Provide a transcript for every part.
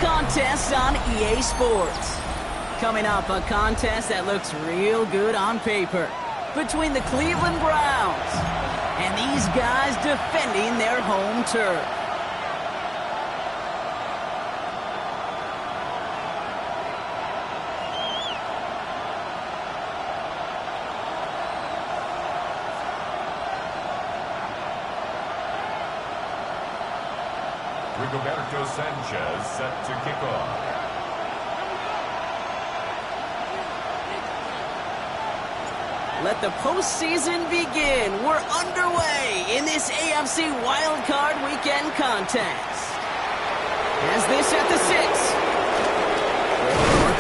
contest on EA Sports. Coming up, a contest that looks real good on paper between the Cleveland Browns and these guys defending their home turf. Rigoberto Sanchez set to kick off. Let the postseason begin. We're underway in this AFC Wildcard Weekend contest. As this at the 6.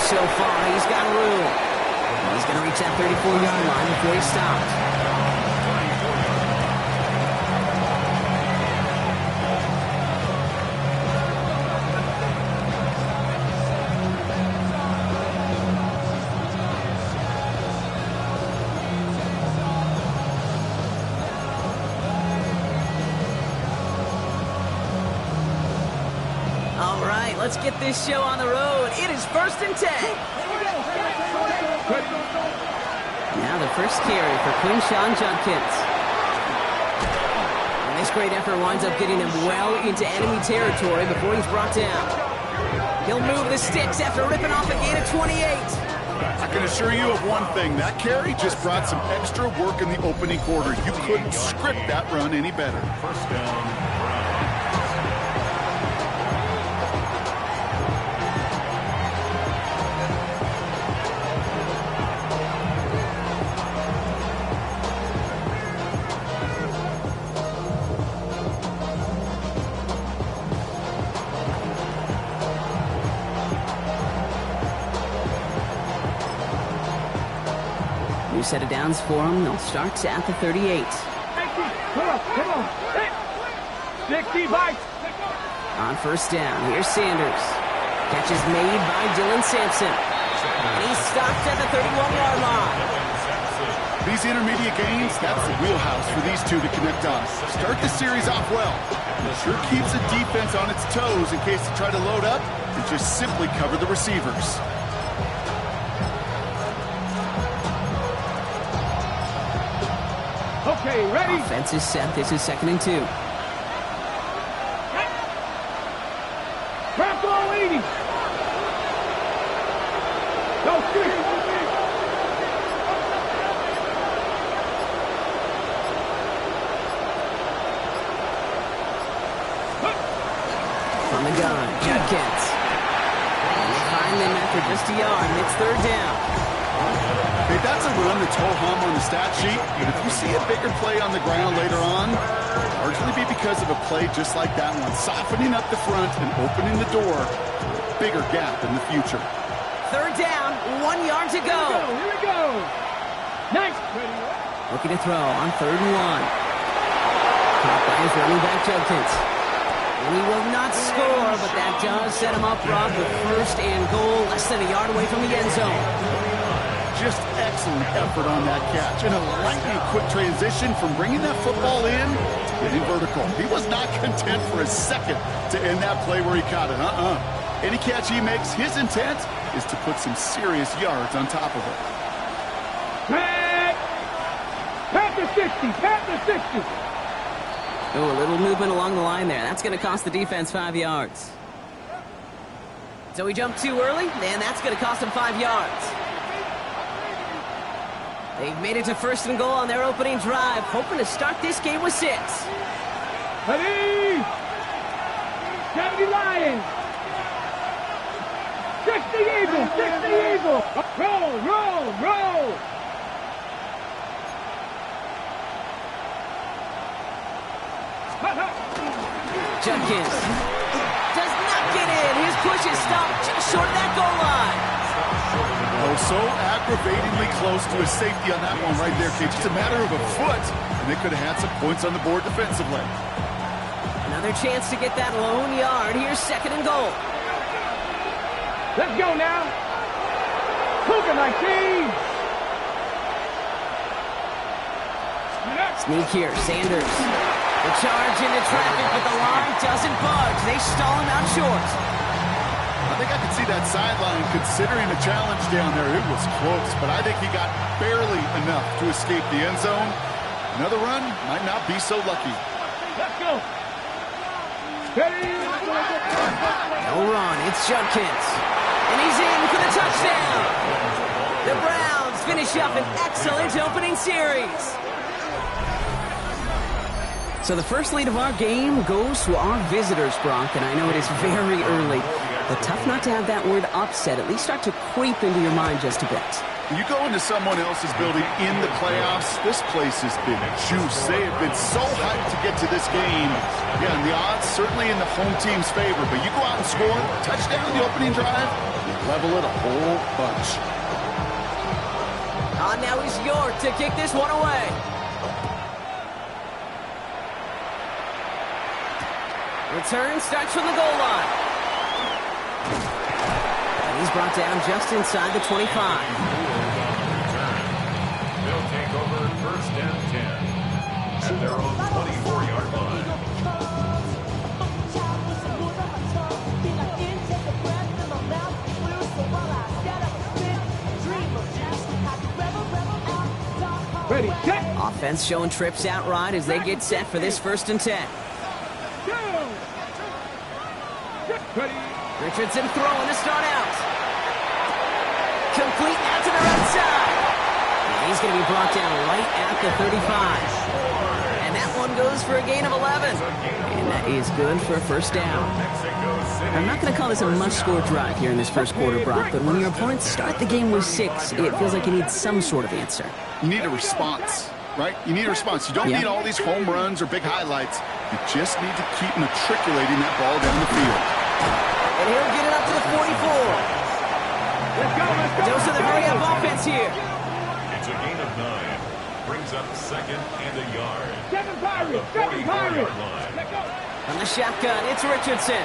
So far, he's got room. He's going to reach that 34-yard line before he stops. Let's get this show on the road. It is 1st and 10. Now the first carry for Quinshon Judkins. And this great effort winds up getting him well into enemy territory before he's brought down. He'll move the sticks after ripping off a gain of 28. I can assure you of one thing. That carry just brought some extra work in the opening quarter. You couldn't script that run any better. First down. Set of downs for him. They'll start at the 38. Come on. 60 bites. On first down, here's Sanders. Catch is made by Dylan Sampson. And he's stopped at the 31-yard line. These intermediate gains, that's the wheelhouse for these two to connect on. Start the series off well. It sure keeps the defense on its toes in case they try to load up and just simply cover the receivers. Okay, ready? Offense is set. This is 2nd and 2. Trap ball 80. Go, 3. From the gun, Judkins. And they find them after just a yard, and it's 3rd down. Hey, that's a run that's ho-hum on the stat sheet, but if you see a bigger play on the ground later on, it'll largely be because of a play just like that one, softening up the front and opening the door for a bigger gap in the future. 3rd down, 1 yard to go. Here we go. Nice. Looking to throw on 3rd and 1. Caught by his running back Judkins. He will not score, but that does set him up, Rob, with 1st and goal, less than a yard away from the end zone. Just excellent effort on that catch. And a lightning quick transition from bringing that football in to getting vertical. He was not content for a second to end that play where he caught it. Any catch he makes, his intent is to put some serious yards on top of it. Pat the 60. Pat the 60. Oh, a little movement along the line there. That's going to cost the defense 5 yards. So he jumped too early, and that's going to cost him 5 yards. They've made it to 1st and goal on their opening drive, hoping to start this game with 6. Ready? 70 Lions. 60 Eagles. 60 Eagles. Roll. Judkins does not get in. His push is stopped just short of that goal line. Oh, so aggravatingly close to a safety on that one right there, kid. Just a matter of a foot, and they could have had some points on the board defensively. Another chance to get that lone yard. Here's 2nd and goal. Let's go now. Cooking my team. Sneak here, Sanders. The charge into traffic, but the line doesn't budge. They stall him out short. think I could see that sideline considering a challenge down there. It was close, but I think he got barely enough to escape the end zone. Another run might not be so lucky. Let's go. Steady. No run. It's Judkins. And he's in for the touchdown. The Browns finish up an excellent opening series. So the first lead of our game goes to our visitors, Brock, and I know it is very early, but tough not to have that word upset at least start to creep into your mind just a bit. You go into someone else's building in the playoffs, this place has been juice. They have been so hyped to get to this game. Yeah, and the odds certainly in the home team's favor, but you go out and score, touchdown in the opening drive, you level it a whole bunch. Now is York to kick this one away. Return starts from the goal line. And he's brought down just inside the 25. They'll take over first and 10 at their own 24-yard line. Ready, set. Offense showing trips out right as they get set for this first and 10. Ready. Richardson throwing to start out. Complete now to the right side. And he's going to be brought down right at the 35. And that one goes for a gain of 11. And that is good for a first down. I'm not going to call this a must-score drive here in this first quarter, Brock, but when your opponents start the game with 6, it feels like you need some sort of answer. You need a response, right? You need a response. You don't need all these home runs or big highlights. You just need to keep matriculating that ball down the field. And he'll get it up to the 44. Let's go, let's go. Dose of the hurry-up offense here. It's a gain of 9. Brings up second and a yard. Seven Pirates, The 7 Pirates. 44-yard line. Let's go. From the shotgun, it's Richardson.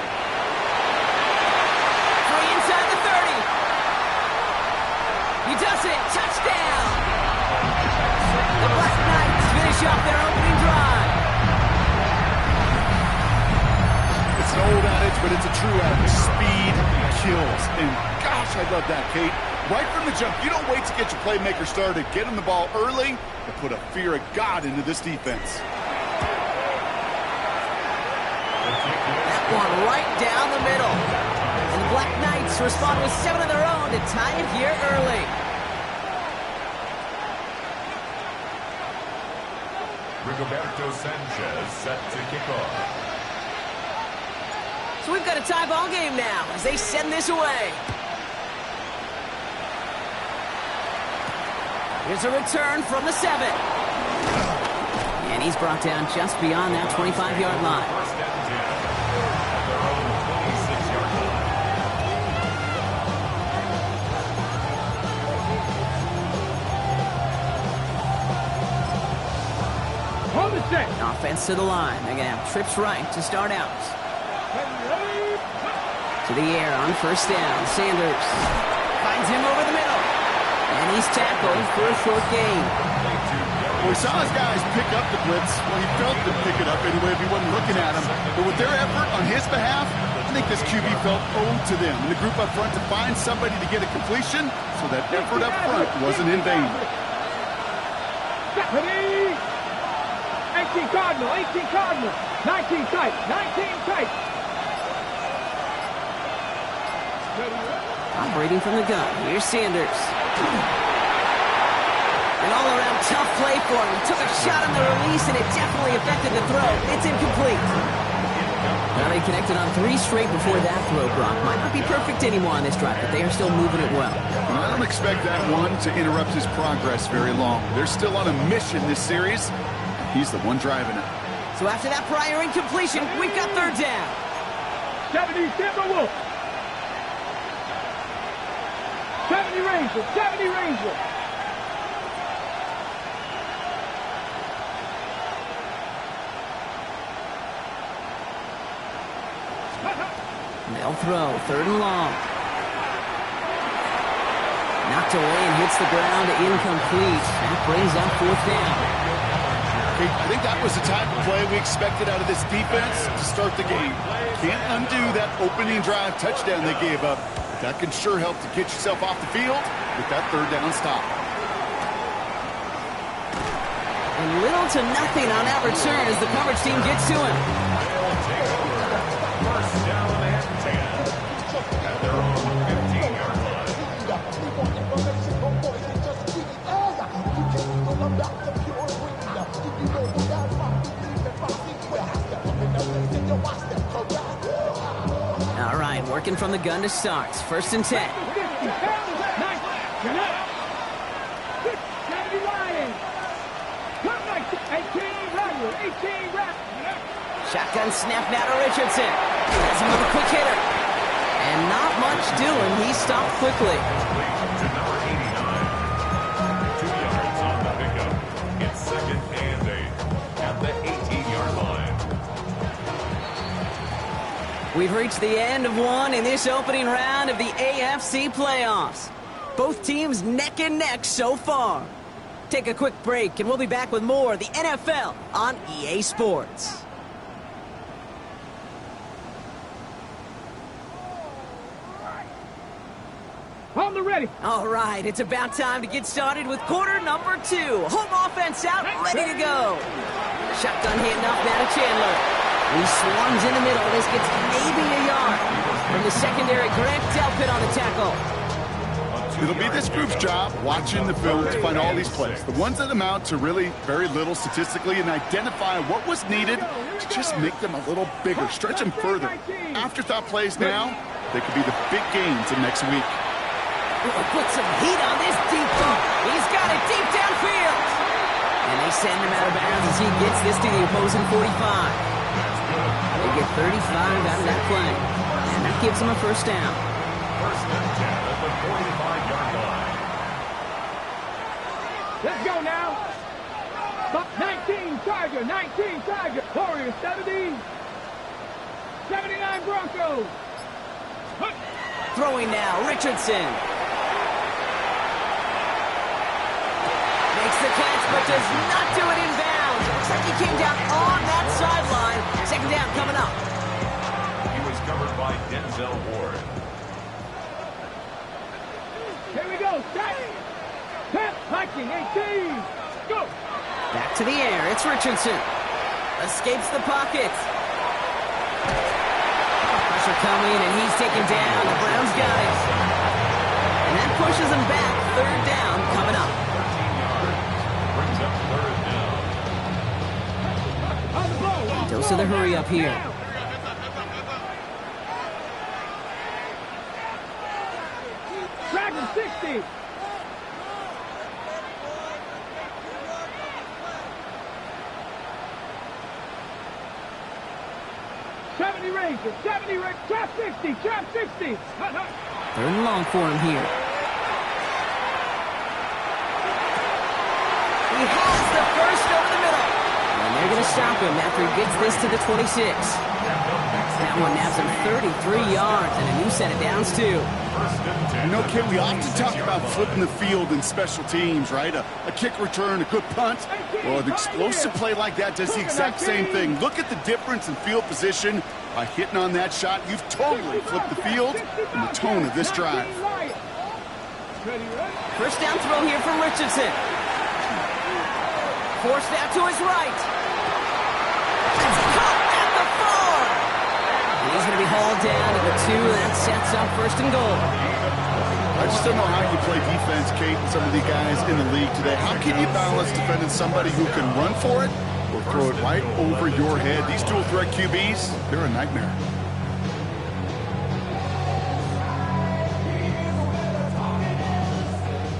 Free inside the 30. He does it. Touchdown. The Black Knights finish off their opening drive. It's an old adage, but it's a true adage. Speed kills. And gosh, I love that, Kate. Right from the jump, you don't wait to get your playmaker started. Get him the ball early and put a fear of God into this defense. That one right down the middle. And the Black Knights respond with 7 of their own to tie it here early. Rigoberto Sanchez set to kick off. So we've got a tie ball game now as they send this away. Here's a return from the 7. And he's brought down just beyond that 25-yard line. First and 10 at their own 26-yard line. Hold it set. Offense to the line. They're going to have trips right to start out. Ready. To the air on first down. Sanders finds him over the middle. And he's tackled for a short gain. We saw his guys pick up the blitz. Well, he felt them pick it up anyway if he wasn't looking at him. But with their effort on his behalf, I think this QB felt owed to them. And the group up front to find somebody to get a completion so that effort up front wasn't in vain. Ready. 18 Cardinal, 18 Cardinal. 19 tight, 19 tight. Operating from the gun. Here's Sanders. An all-around tough play for him. He took a shot on the release, and it definitely affected the throw. It's incomplete. Now they connected on 3 straight before that throw, Brock. Might not be perfect anymore on this drive, but they are still moving it well. I don't expect that one to interrupt his progress very long. They're still on a mission this series. He's the one driving it. So after that prior incompletion, we've got third down. 70 Timberwolves. 70 Rangers, 70 Rangers. They'll throw, 3rd and long. Knocked away and hits the ground, incomplete. That brings up 4th down. Hey, I think that was the type of play we expected out of this defense to start the game. Can't undo that opening drive touchdown they gave up. That can sure help to get yourself off the field with that third down stop. And little to nothing on that return as the coverage team gets to him. They'll take over. First down and 10 at their own 15-yard line. All right, working from the gun to start. First and 10. Shotgun snap now to Richardson. Has him with a quick hitter. And not much doing. He stopped quickly. To number 89. 2 yards on the pickup. It's second and 8 at the 18-yard line. We've reached the end of one in this opening round of the AFC playoffs. Both teams neck and neck so far. Take a quick break, and we'll be back with more of the NFL on EA Sports. On the ready. All right, it's about time to get started with quarter number 2. Home offense out, ready to go. Shotgun handoff now to Chandler. He swarms in the middle. This gets maybe a yard. From the secondary, Grant Delpit on the tackle. It'll be this group's job watching the film to find all these plays, the ones that amount to really very little statistically, and identify what was needed to just make them a little bigger, stretch them further. Afterthought plays now, they could be the big games of next week. Put some heat on this deep ball. He's got it deep downfield. And they send him out of bounds as he gets this to the opposing 45. They get 35 out of that play. And that gives him a first down. First and 10 at the 45-yard line. Let's go now. 19 Tiger, 19 Tiger. Warriors 70. 79 Broncos. Throwing now, Richardson. Makes the catch, but does not do it in bounds. Looks like he came down on that sideline. Second down coming up. He was covered by Denzel Ward. Here we go. Set. 19, 18. Go. Back to the air. It's Richardson. Escapes the pocket. Pressure coming, and he's taken down. The Browns got it. And that pushes him back. Third down coming up. 13 yards. Brings up third down. On the ball. Dose of the hurry up here. Dragon 60. Rangers, 70 Rangers, trap 60, trap 60. Third and long for him here. He has the first over the middle. And they're going to stop him after he gets this to the 26. That one nabs him 33 yards and a new set of downs, too. You know, Kid, we often talk about flipping the field in special teams, right? A kick return, a good punt. Well, an explosive play like that does the exact same thing. Look at the difference in field position. By hitting on that shot, you've totally flipped the field and the tone of this drive. First down throw here from Richardson. Forced out to his right. It's caught at the 4. And he's going to be hauled down to the 2. That sets up first and goal. I just don't know how you play defense, Kate, and some of the guys in the league today. How can you balance defending somebody who can run for it or throw it right over your head? These dual threat QBs, they're a nightmare.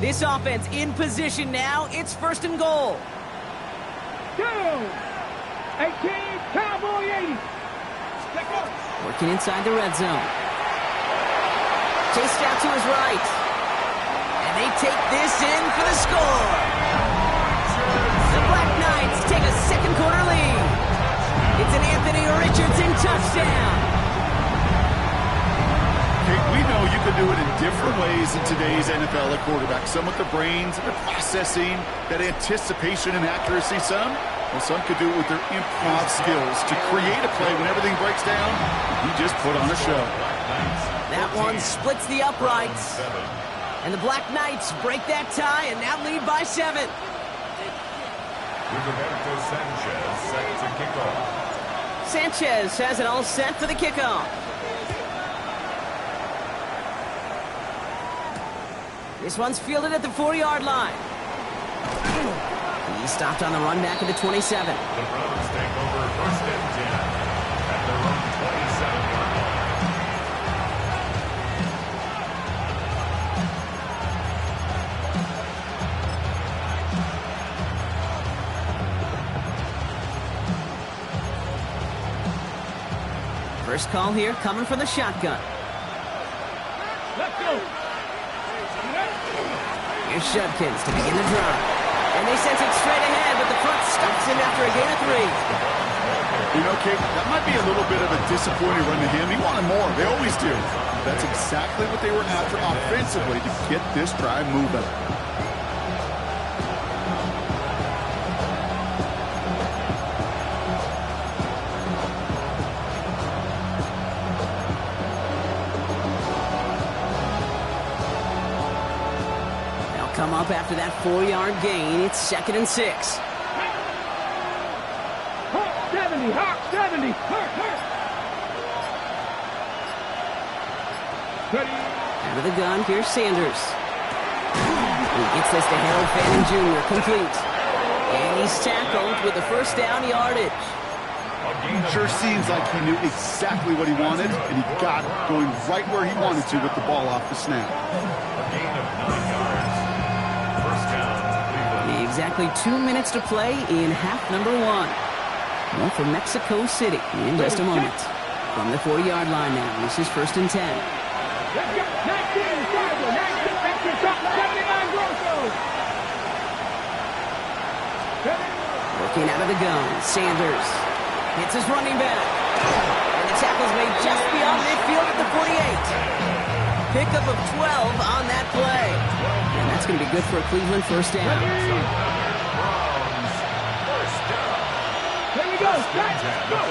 This offense in position now. It's first and goal. 2, 18, Cowboy 80. Working inside the red zone. Chased out to his right. And they take this in for the score. The Black Knights take a second quarter lead. It's an Anthony Richardson touchdown. We know you can do it in different ways in today's NFL at quarterback. Some with the brains, the processing, that anticipation and accuracy. Some Well, some could do it with their improv skills to create a play when everything breaks down. He just put on a show. That one splits the uprights. And the Black Knights break that tie and now lead by 7. Roberto Sanchez set to kick off. Sanchez has it all set for the kickoff. This one's fielded at the 4-yard line. He stopped on the run back at the 27. The Browns take over 1st and 10 at their own 27-yard line. First call here coming from the shotgun. Let's go. Here's Judkins to begin the drive. And they sent it straight ahead, but the front stops him after a gain of 3. You know, Kate, that might be a little bit of a disappointing run to him. He wanted more. They always do. That's exactly what they were after offensively to get this drive moving. Come up after that 4-yard gain. It's 2nd and 6. Hawk 70, Hawk 70. Hurt. Ready. Out of the gun, here's Sanders. He gets this to Harold Fanning Jr. complete. And he's tackled with the first down yardage. Sure seems like he knew exactly what he wanted, and he got it, going right where he wanted to with the ball off the snap. A gain of 9 yards. First down, Cleveland. Exactly 2 minutes to play in half number 1. Well, for Mexico City in just a moment. From the 40-yard line now, this is 1st and 10. Let's go. 19, Chicago. 19, 79 Grosso. Working out of the gun, Sanders hits his running back. And the tackle's made just beyond midfield at the 48. Pickup of 12 on that play. And that's going to be good for a Cleveland first down. Here we go. Go.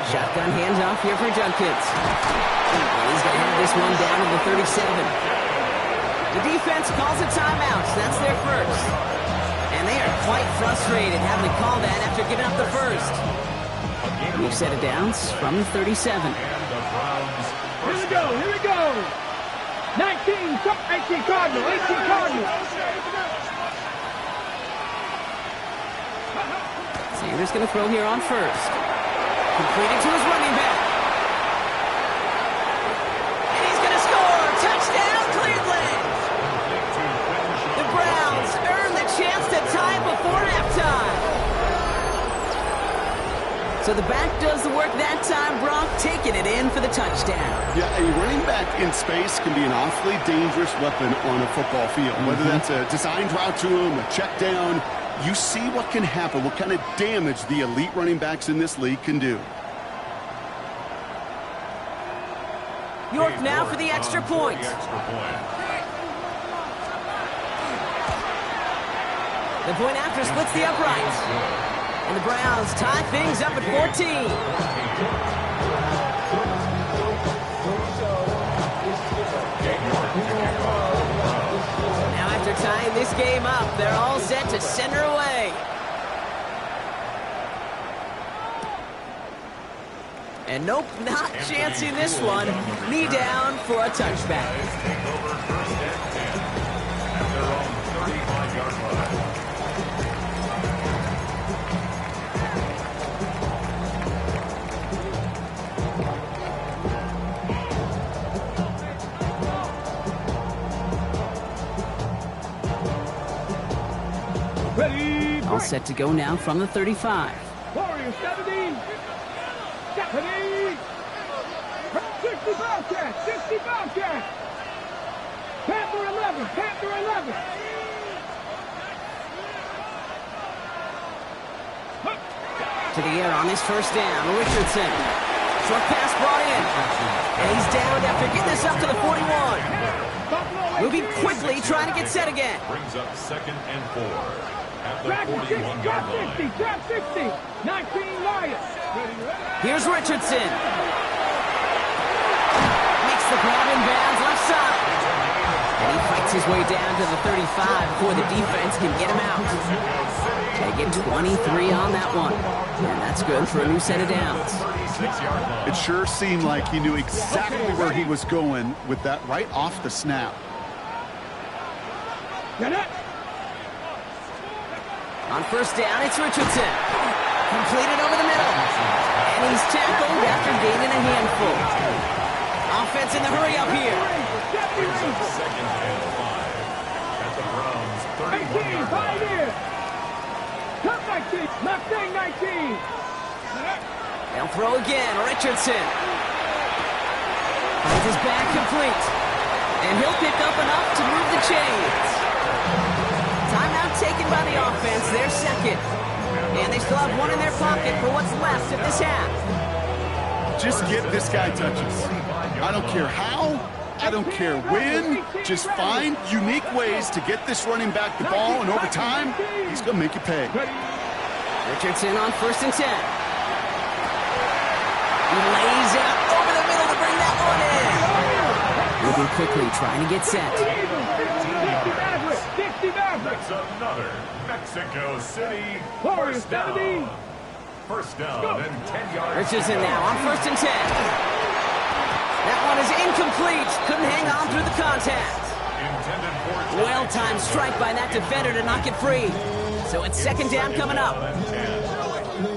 Shotgun handoff here for Judkins. And he's going to have this one down to the 37. The defense calls a timeout. That's their first. And they are quite frustrated having to call that after giving up the first. We've set it down from the 37. Here we go. 18 Cardinal. Sanders going to throw here on first. Completed to his running back. And he's going to score. Touchdown, Cleveland. The Browns earn the chance to tie before halftime. So the back does the work that time, Brock, taking it in for the touchdown. Yeah, a running back in space can be an awfully dangerous weapon on a football field. Whether that's a designed route to him, a check down, you see what can happen, what kind of damage the elite running backs in this league can do. York now for the extra point. The point after splits the uprights. And the Browns tie things up at 14. Now after tying this game up, they're all set to send her away. And nope, not chancing this one. Knee down for a touchback. Take over 1st and 10 at their own 35-yard line. Ready. All set to go now from the 35. Warriors 70. 70. 60 Bobcat. 60 Bobcat. Panther 11. To the air on his first down, Richardson. Short pass brought in. And he's down after getting this up to the 41. Moving quickly, trying to get set again. Brings up 2nd and 4 at the Track 60, 41-yard drop line. 60, drop 60. 19 Lions. Here's Richardson. Makes the grab in bounds left side. And he fights his way down to the 35 before the defense can get him out. They get 23 on that one. And that's good for a new set of downs. It sure seemed like he knew exactly where he was going with that right off the snap. Get it. On first down, it's Richardson. Completed over the middle. And he's tackled after gaining a handful. Offense in the hurry up here. Second and 5 at the Browns' 19, 31-yard 5 line. here. Cut 19, Mustang 19. They'll throw again. Richardson. Finds his back complete. And he'll pick up enough to move the chains. Timeout taken by the offense. Their second. And they still have one in their pocket for what's left of this half. Just get this guy touches. I don't care how, I don't care when. Just find unique ways to get this running back the ball, and over time, he's going to make you pay. Richardson on first and 10. He lays out over the middle to bring that one in. Moving quickly, trying to get set. 60 Maverick, 60 Maverick. That's another Mexico City Warriors first down. 70. First down and 10 yards. Richardson now on first and 10. That one is incomplete. Couldn't hang on through the contact. Intended for Well-timed strike by that defender to knock it free. So it's second down coming up.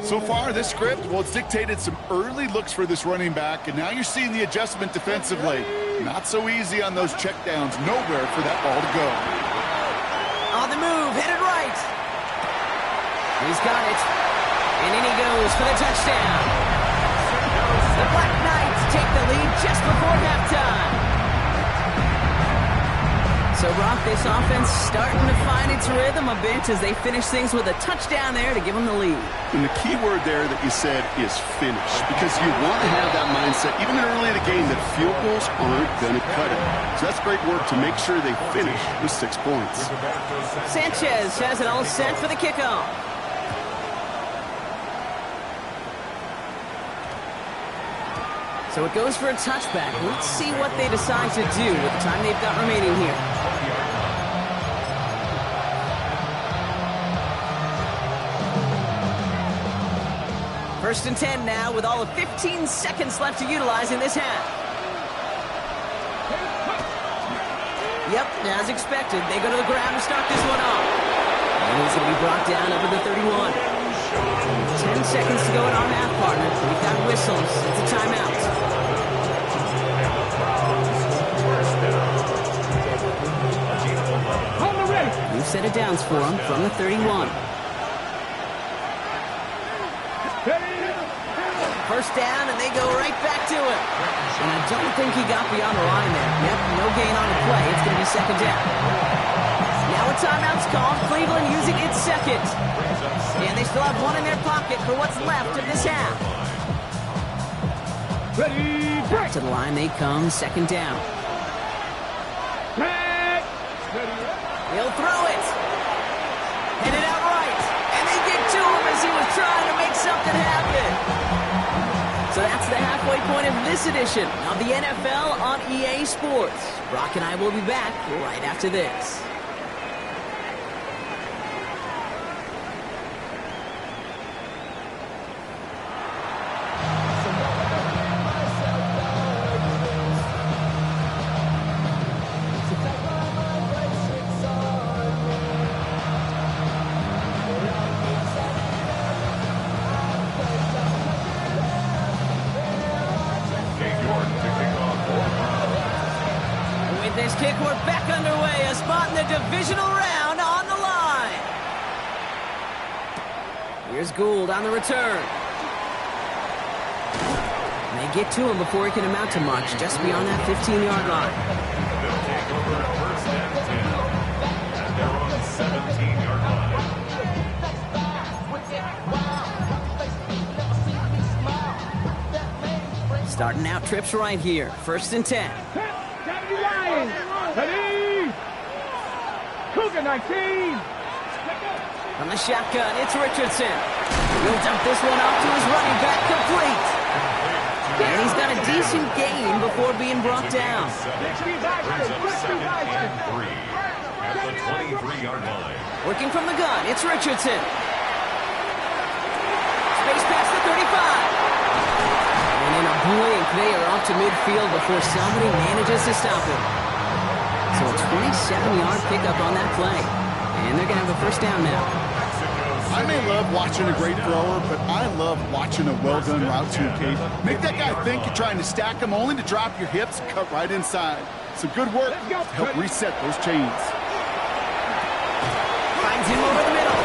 So far, this script, well, it's dictated some early looks for this running back, and now you're seeing the adjustment defensively. Not so easy on those checkdowns. Nowhere for that ball to go. On the move, headed right. He's got it. And in he goes for the touchdown. The Black Knights take the lead just before halftime. So, Brock, this offense starting to find its rhythm a bit as they finish things with a touchdown there to give them the lead. And the key word there that you said is finish, because you want to have that mindset, even early in the game, that field goals aren't going to cut it. So that's great work to make sure they finish with 6 points. Sanchez has it all set for the kickoff. So it goes for a touchback. Let's see what they decide to do with the time they've got remaining here. First and 10 now with all of 15 seconds left to utilize in this half. Yep, as expected, they go to the ground to start this one off. And he's going to be brought down over the 31. 10 seconds to go in our half, partner. We've got whistles. It's a timeout. New set of downs for him from the 31. First down, and they go right back to it. And I don't think he got beyond the line there. Yep, no gain on the play. It's going to be second down. Now a timeout's called. Cleveland using its second. And they still have one in their pocket for what's left of this half. Ready, Back to the line they come, second down. He'll throw it. Headed out right. And they get to him as he was trying to make something happen. So that's the halfway point of this edition of the NFL on EA Sports. Brock and I will be back right after this. This kick, we're back underway. A spot in the divisional round on the line. Here's Gould on the return. And they get to him before he can amount to much, just beyond that 15-yard line. They'll take over at first and 10 at their own 17-yard line. Starting out trips right here. First and 10. Lions. Ready. Cougar 19. From the shotgun, it's Richardson. He'll dump this one off to his running back, complete. And he's got a decent gain before being brought down. Brings up second and 3 at the 23-yard line. Working from the gun, it's Richardson. Space past the 35. And in a blink, they are off to midfield before somebody manages to stop him. So a 27-yard pickup on that play. And they're going to have a first down now. I may love watching a great thrower, but I love watching a well-done route too, Kate. Make that guy think you're trying to stack him only to drop your hips and cut right inside. Some good work to help reset those chains. Finds him over the middle.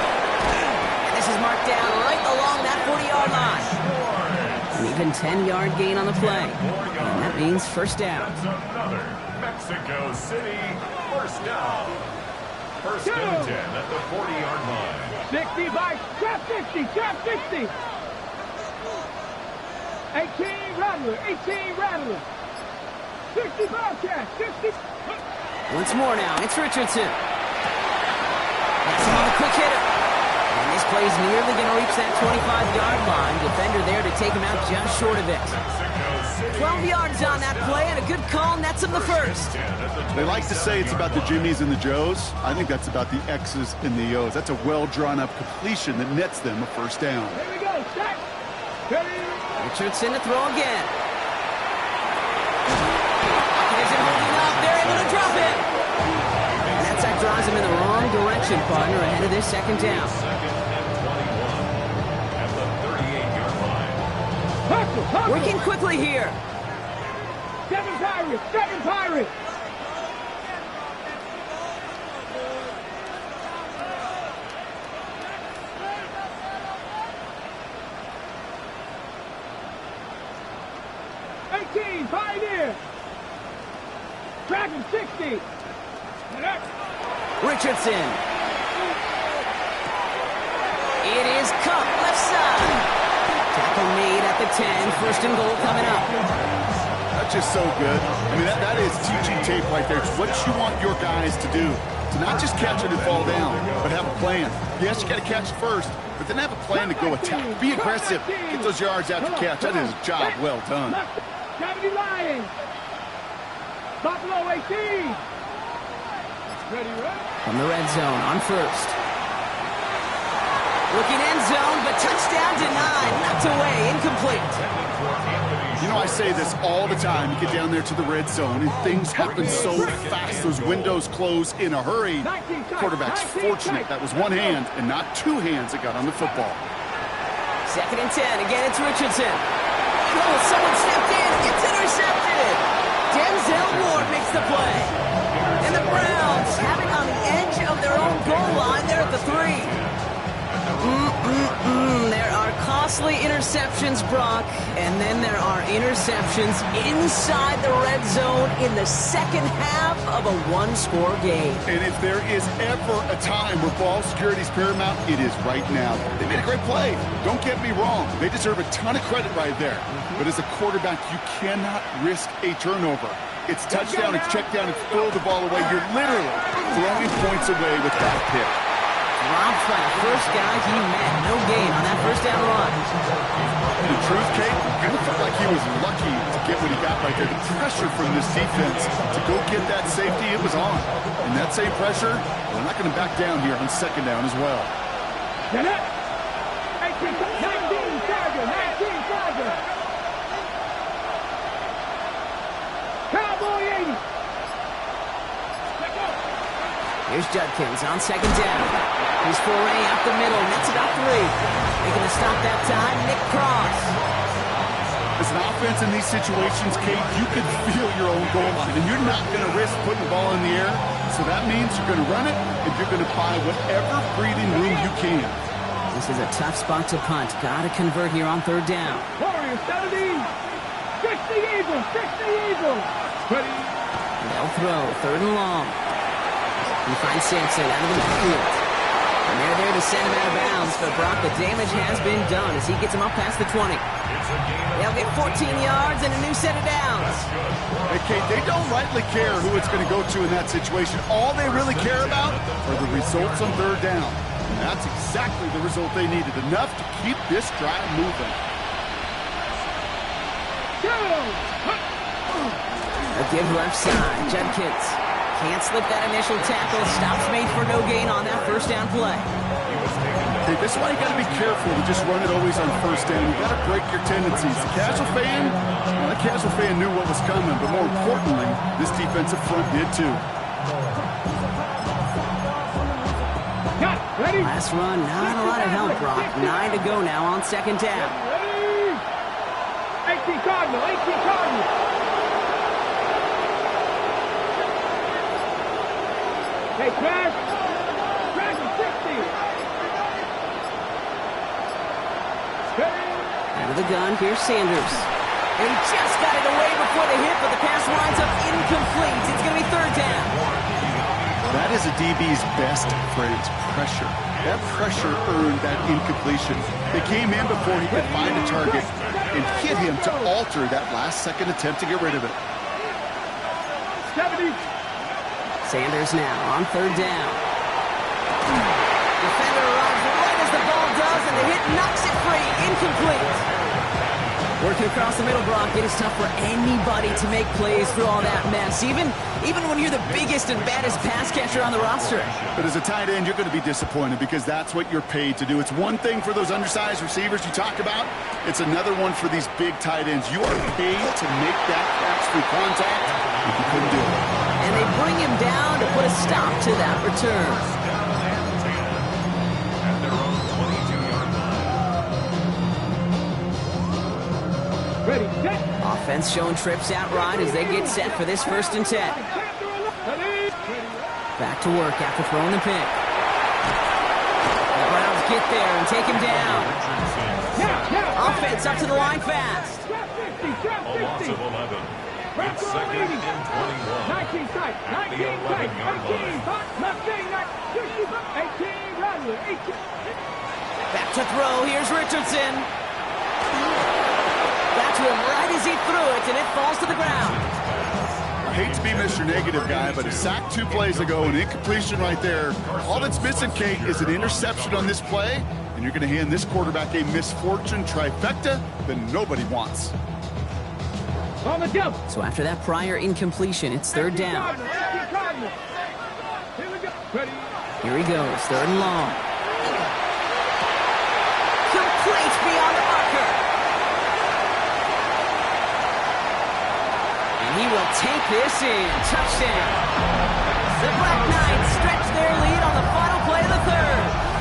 And this is marked down right along that 40-yard line. An even 10-yard gain on the play. And that means first down. That's another Mexico City first down. First and 10 at the 40-yard line. 60 by trap 60, trap 60. 18 Rattler, 18 Rattler. 60 Bobcat, 60. Once more now, it's Richardson. That's him on a quick hitter. And this play's nearly going to reach that 25-yard line. Defender there to take him out just short of it. 12 yards on that play, and a good call nets him the first. They like to say it's about the Jimmies and the Joes. I think that's about the X's and the O's. That's a well-drawn-up completion that nets them a first down. Here we go, set. Ready. Richardson to throw again. Here's him holding up. They're able to drop it. And that sack draws him in the wrong direction, partner, ahead of this second down. Second and 21 at the 38-yard line. Working quickly here. Seven Pirates, seven Pirates. Pioneer. Dragon 60. Richardson. It is Cup, left side. Tackle made at the 10. First and goal coming up. That's just so good. I mean, that is teaching tape right there. It's what you want your guys to do. To not just catch it and fall down, but have a plan. Yes, you got to catch it first, but then have a plan to go attack. Be aggressive. Get those yards after catch. That is a job well done. Gravity Lions. Buffalo 18. Ready, right? From the red zone on first. Looking end zone, but touchdown denied. Knocked away, incomplete. You know, I say this all the time. You get down there to the red zone, and things happen so fast. Those windows close in a hurry. Quarterback's fortunate that was one hand and not two hands that got on the football. Second and 10. Again, it's Richardson. Oh, someone stepped in. It's intercepted. Denzel Ward makes the play. And the Browns have it on the edge of their own goal line. They're at the 3. There are costly interceptions, Brock, and then there are interceptions inside the red zone in the second half of a one-score game. And if there is ever a time where ball security is paramount, it is right now. They made a great play. Don't get me wrong. They deserve a ton of credit right there. But as a quarterback, you cannot risk a turnover. It's touchdown, it's check down, it's throw the ball away. You're literally throwing points away with that pick. Robbed by the first guy he met. No gain on that first down run. The truth, Kate, I felt like he was lucky to get what he got right there. The pressure from this defense to go get that safety, it was on. And that same pressure, we're not going to back down here on second down as well. Get it. 19 Tiger, 19 Tiger. Cowboy 80. Here's Judkins on second down. He's foray up the middle, nets about 3. Making a stop that time, Nick Cross. As an offense in these situations, Kate, you can feel your own goal line, and you're not going to risk putting the ball in the air. So that means you're going to run it, and you're going to buy whatever breathing room you can. This is a tough spot to punt. Got to convert here on third down. Warriors 70. 60 Eagles, 60 Eagles. Ready. They'll throw, third and long. He finds Sampson out of the backfield. And they're there to send him out of bounds. But Brock, the damage has been done as he gets him up past the 20. They'll get 14 yards and a new set of downs. Hey, Kate, they don't rightly care who it's going to go to in that situation. All they really care about are the results on third down. That's exactly the result they needed, enough to keep this drive moving. A give left side. Judkins can't slip that initial tackle. Stops made for no gain on that first down play. Hey, this is why you got to be careful to just run it always on first down. You got to break your tendencies. The casual fan knew what was coming, but more importantly, this defensive front did too. Last run, not a lot of help, Brock. 9 to go now on second down. 18 Cardinal, 18 Cardinal. Hey, Crash is 60. Out of the gun, here's Sanders. And he just got it away before the hit, but the pass winds up incomplete. It's going to be third down. That is a DB's best phrase, pressure. That pressure earned that incompletion. They came in before he could find a target and hit him to alter that last-second attempt to get rid of it. 70. Sanders now on third down. Defender arrives right as the ball does, and the hit knocks it free. Incomplete. Working across the middle, Brock, it is tough for anybody to make plays through all that mess, even when you're the biggest and baddest pass catcher on the roster. But as a tight end, you're going to be disappointed because that's what you're paid to do. It's one thing for those undersized receivers you talk about. It's another one for these big tight ends. You are paid to make that catch through contact, if you couldn't do it. And they bring him down to put a stop to that return. At their own 22-yard line. Ready, set. Offense showing trips outright as they get set for this 1st and 10. Back to work after throwing the pick. The Browns get there and take him down. Offense up to the line fast. A loss of 11. It's second and 21. 19 tight, 19 tight, 19 hot, nothing, 18 run, 18. Back to throw. Here's Richardson. Got to him right as he threw it, and it falls to the ground. I hate to be Mr. Negative guy, but a sack 2 plays ago, an incompletion right there. All that's missing, Kate, is an interception on this play, and you're going to hand this quarterback a misfortune trifecta that nobody wants. On the double. So after that prior incompletion, it's third down. Here we go. Ready. Here he goes, third and long. Complete beyond the marker. And he will take this in. Touchdown. The Black Knights stretch their lead on the final play of the third.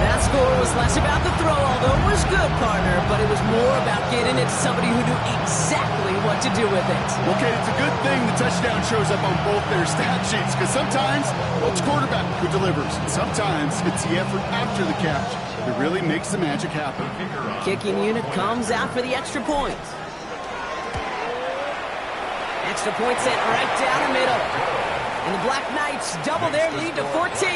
That score was less about the throw, although it was good, partner, but it was more about getting it to somebody who knew exactly what to do with it. Okay, it's a good thing the touchdown shows up on both their stat sheets, because sometimes, well, it's quarterback who delivers. And sometimes it's the effort after the catch that really makes the magic happen. Kicking unit comes out for the extra point. Extra point sent right down the middle. And the Black Knights double their lead to 14.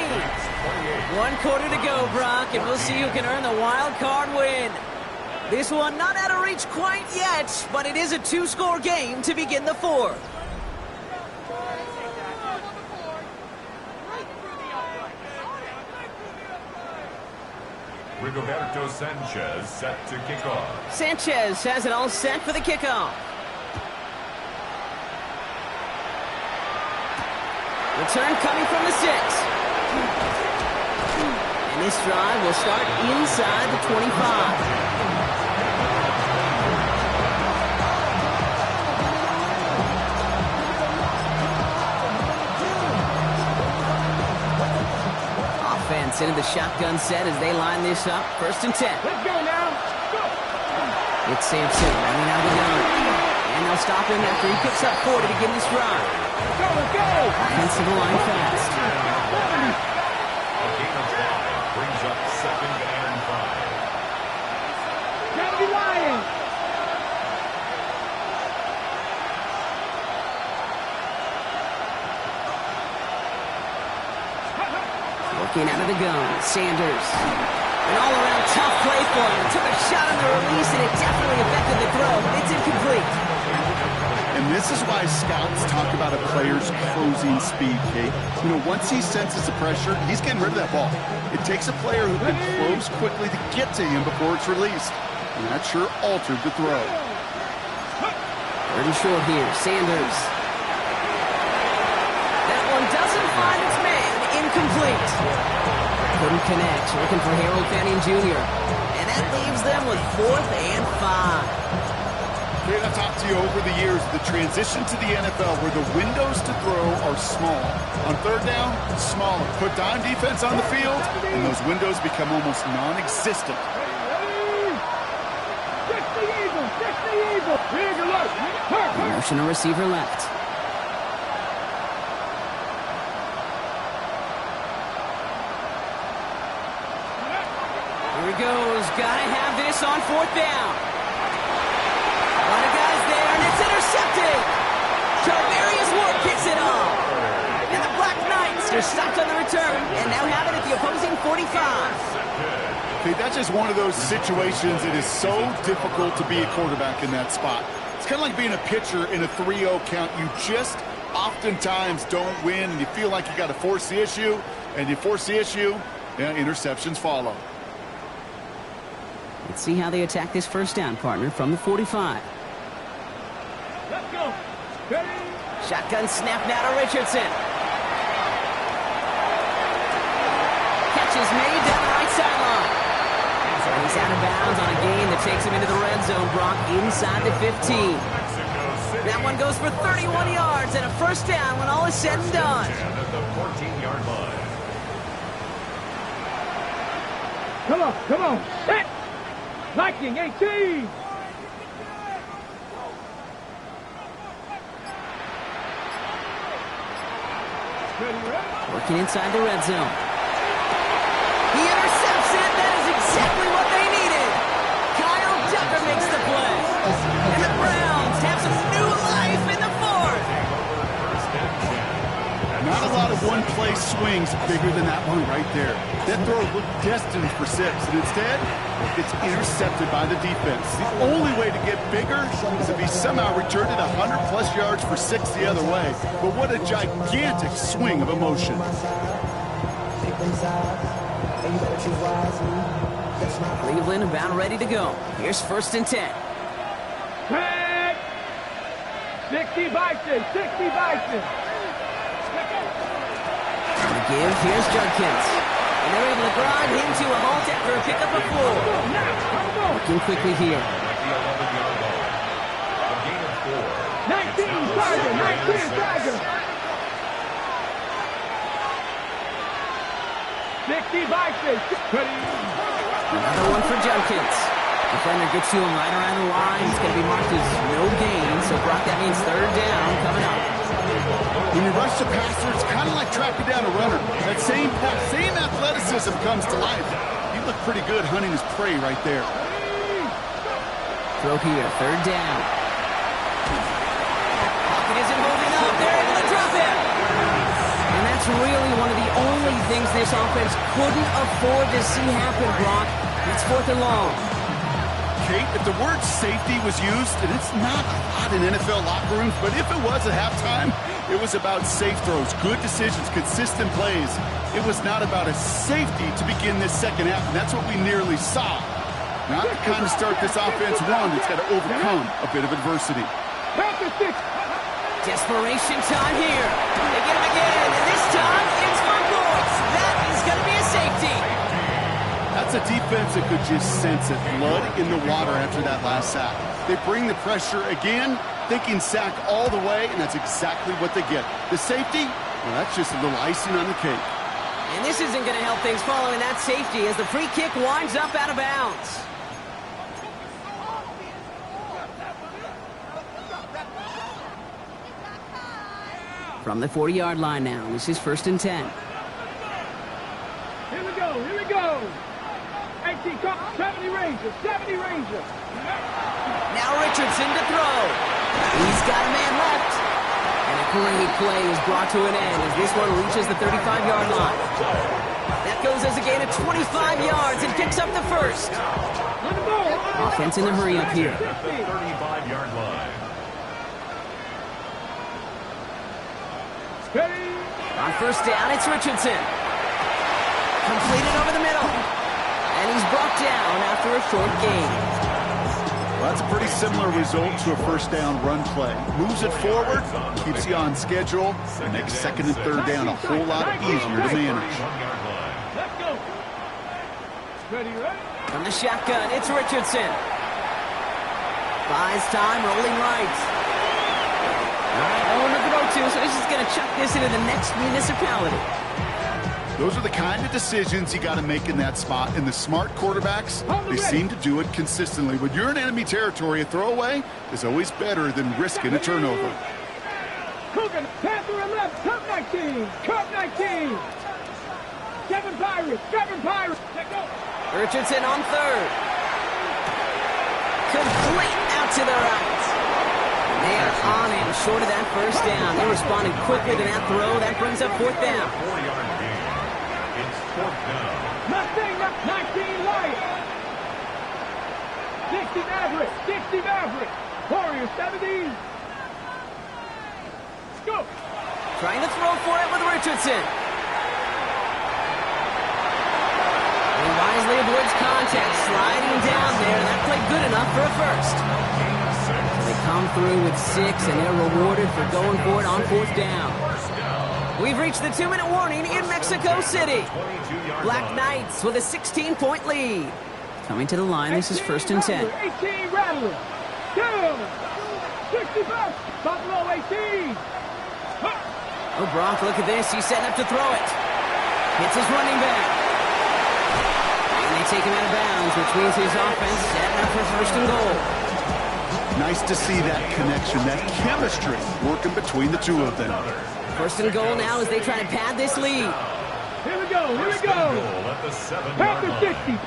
1 quarter to go, Brock, and we'll see who can earn the wild card win. This one not out of reach quite yet, but it is a 2-score game to begin the 4th. Rigoberto Sanchez set to kick off. Sanchez has it all set for the kickoff. Return coming from the 6. And this drive will start inside the 25. Offense into the shotgun set as they line this up. 1st and 10. Let's go now. Go. It's Sampson running out of the gun. And they'll stop him after he picks up 4 to begin this drive. Go, go. Offensive line fast. A gain of 5 brings up 2nd and 5. Gotta be lying. Working out of the gun, Sanders. An all-around tough play for him. Took a shot on the release, and it definitely affected the throw. It's incomplete. And And this is why scouts talk about a player's closing speed, Kate. You know, once he senses the pressure, he's getting rid of that ball. It takes a player who can close quickly to get to him before it's released. And that sure altered the throw. Third and short here, Sanders. That one doesn't find its man, incomplete. Couldn't connect, looking for Harold Fanning Jr. And that leaves them with 4th and 5. Kate, I've talked to you over the years, the transition to the NFL where the windows to throw are small. On third down, smaller. Put dime defense on the field, and those windows become almost non-existent. Motion a receiver left. Here he goes. Gotta have this on 4th down. A lot of guys there, and it's intercepted. Charvarius Ward picks it up. And the Black Knights are stopped on the return, and now have it at the opposing 45. Okay, that's just one of those situations that is so difficult to be a quarterback in that spot. It's kind of like being a pitcher in a 3-0 count. You just oftentimes don't win, and you feel like you got to force the issue, and you force the issue, yeah, interceptions follow. Let's see how they attack this first down, partner, from the 45. Let's go. Ready? Shotgun snap now to Richardson. Catch is made down the right sideline. He's out of bounds on a gain that takes him into the red zone, Brock, inside the 15. That one goes for 31 yards and a first down when all is said and done. At the 14-yard line. Come on, come on. Hit. Viking 18. Working inside the red zone. He intercepts it. That is exactly what they needed. Kyle Tucker makes the play. And the Browns have some new life in the 4th. Not a lot of one-play swings bigger than that one right there. That throw looked destined for 6, and instead, it's intercepted by the defense. The only way to get bigger is if he somehow returned it 100-plus yards for 6 the other way. But what a gigantic swing of emotion. Cleveland about ready to go. Here's 1st and 10. 60 Bison, 60 Bison. On the give, here's Judkins. And they're able to grind him to a halt after a pickup of 4. Working quickly here. At the 11-yard line. A gain of 4. 19 Tiger, 19 Tiger. 60 Bison. Another one for Judkins. Defender gets to him right around the line. It's going to be marked as no gain. So, Brock, that means 3rd down coming up. When you rush the passer, it's kind of like tracking down a runner. That same athleticism comes to life. He looked pretty good hunting his prey right there. Throw here, 3rd down. Pocket isn't moving up. They're able to drop it. And that's really one of the only things this offense couldn't afford to see happen, Brock. It's 4th and long. Kate, if the word safety was used, and it's not a lot in NFL locker rooms, but if it was at halftime, it was about safe throws, good decisions, consistent plays. It was not about a safety to begin this second half, and that's what we nearly saw. Not the kind of start this offense won. It's got to overcome a bit of adversity. Desperation time here. They get him again, and this time it's for points. That is going to be a safety. That's a defense that could just sense it. Blood in the water after that last sack. They bring the pressure again, thinking sack all the way, and that's exactly what they get. The safety, well, that's just a little icing on the cake. And this isn't going to help things following that safety as the free kick winds up out of bounds. From the 40-yard line now, this is 1st and 10. Here we go, here we go. 18 Colts, 70 Rangers, 70 Rangers. Now Richardson to throw. He's got a man left. And a great play is brought to an end as this one reaches the 35-yard line. That goes as a gain of 25 yards and picks up the first. On the ball. Offense in the hurry up here. 35-yard line. Ready? On first down, it's Richardson. Completed over the middle. And he's brought down after a short gain. Well, that's a pretty similar result to a first down run play. Moves it forward, keeps you on schedule, and makes second and third down a whole lot easier to manage. Let's go. Ready, ready? From the shotgun, it's Richardson. Buys time, rolling right. Oh, no throw to, so he's just going to chuck this into the next municipality. Those are the kind of decisions you got to make in that spot. And the smart quarterbacks, they seem to do it consistently. When you're in enemy territory, a throwaway is always better than risking a turnover. Coogan, Panther and left, Cup 19, Cup 19. Kevin Pirates, let go. Richardson on third. Complete out to the right. They are on him, short of that first down. They responded quicker than that throw. That brings up fourth down. 4-yard gain. It's fourth down. Mustang 19 Light. 60 Maverick. Warriors 70. Let's go. Trying to throw for it with Richardson. And wisely avoids contact, sliding down there. That played good enough for a first. They come through with 6, and they're rewarded for going for it on fourth down. We've reached the 2-minute warning in Mexico City. Black Knights with a 16-point lead. Coming to the line, this is first and 10. 18 Rattler. Down. 65. Buffalo 18. Oh, Brock, look at this. He's setting up to throw it. Hits his running back. And they take him out of bounds, which means his offense setting up for first and goal. Nice to see that connection, that chemistry working between the two of them. First and goal now as they try to pad this lead. Here we go. Panther 60.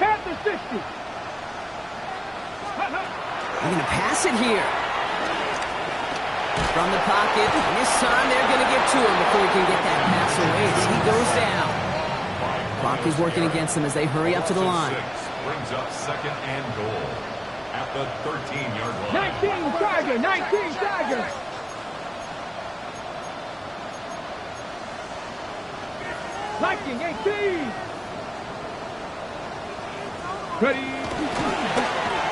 They're going to pass it here. From the pocket. And this time they're going to get to him before he can get that pass away as he goes down. Clock is working against them as they hurry up to the line. Brings up second and goal at the 13-yard line. 19 Tiger. Viking 18. Ready.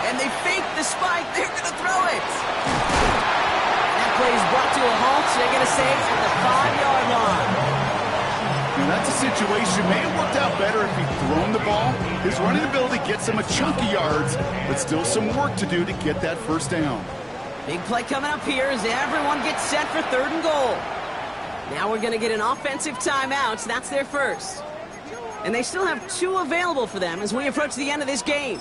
And they fake the spike. They're going to throw it. That play is brought to a halt. So they're going to say at the 5-yard line. Now that's a situation may have worked out better if he'd thrown the ball. His running ability gets him a chunk of yards, but still some work to do to get that first down. Big play coming up here as everyone gets set for third and goal. Now we're going to get an offensive timeout. So that's their first. And they still have 2 available for them as we approach the end of this game.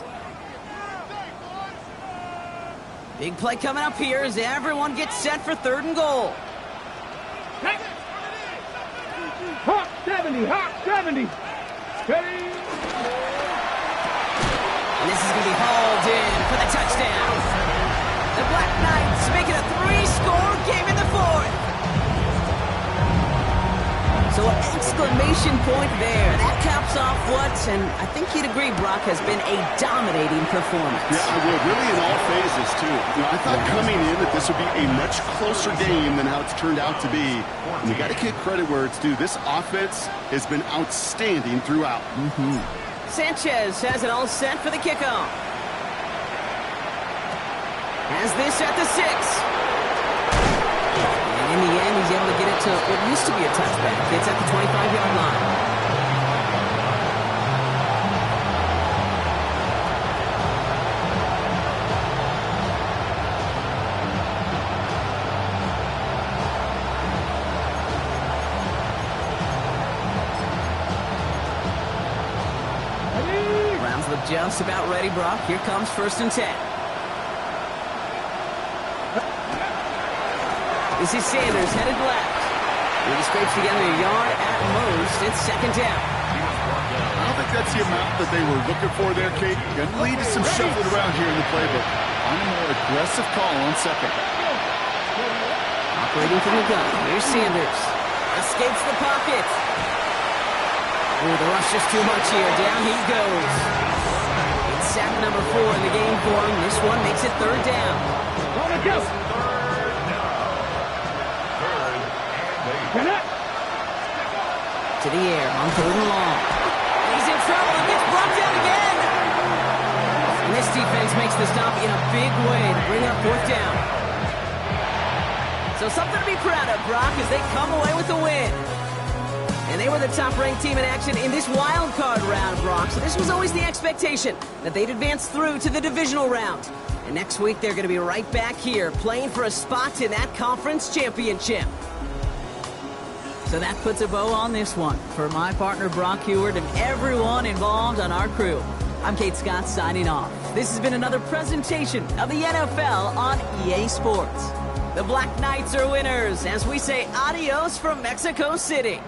Big play coming up here as everyone gets set for third and goal. Hawk 70. Ready. And this is going to be hauled in for the touchdown. The Black Knights make it a 3-score game in the fourth. So an exclamation point there. That caps off what, and I think you'd agree, Brock, has been a dominating performance. Yeah, I would. Really in all phases, too. You know, I thought coming in that this would be a much closer game than how it's turned out to be. And you got to give credit where it's due. This offense has been outstanding throughout. Sanchez has it all set for the kickoff. Has this at the 6. And in the end, he's able to get it to what used to be a touchback. It's at the 25-yard line. Browns look just about ready, Brock. Here comes first and 10. This is Sanders headed left. He scrapes together a yard at most. It's second down. I don't think that's the amount that they were looking for there, Kate. Going to lead to some shuffling around here in the playbook. On a more aggressive call on second. Operating from the gun. Here's Sanders. Escapes the pocket. Oh, the rush is too much here. Down he goes. It's sack number 4 in the game for him. This one makes it third down. to the air on 3rd and long. He's in trouble and gets brought down again. And this defense makes the stop in a big way to bring up 4th down. So something to be proud of, Brock, as they come away with the win. And they were the top-ranked team in action in this wild card round, Brock. So this was always the expectation that they'd advance through to the divisional round. And next week, they're going to be right back here playing for a spot in that conference championship. So that puts a bow on this one. For my partner, Brock Heward, and everyone involved on our crew, I'm Kate Scott signing off. This has been another presentation of the NFL on EA Sports. The Black Knights are winners as we say adios from Mexico City.